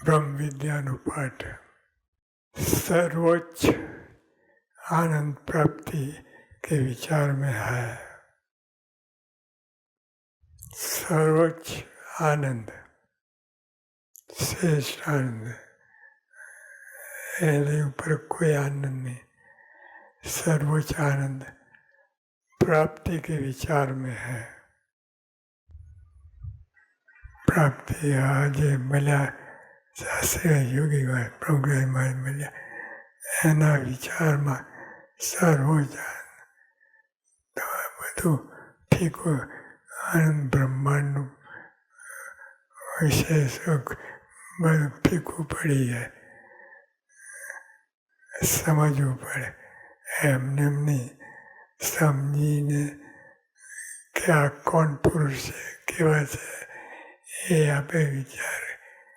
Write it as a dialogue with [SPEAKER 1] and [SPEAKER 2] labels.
[SPEAKER 1] ब्रह्म विद्यानुपाठ। सर्वोच्च आनंद प्राप्ति के विचार में है। सर्वोच्च आनंद, श्रेष्ठ आनंद, ऊपर कोई आनंद नहीं। सर्वोच्च आनंद प्राप्ति के विचार में है। प्राप्ति आज મળ્યા શાસ્ત્રીય યોગી હોય પ્રોગ્રામમાં મળ્યા એના વિચારમાં સર્વોચ્ચ આનંદ તો આ બધું ફીકું આનંદ બ્રહ્માંડનું વિષય સુખ બધું ફીકું પડી જાય, સમજવું પડે. એમને નહીં સમજીને કે આ કોણ પુરુષ છે, કેવા છે, એ આપણે વિચાર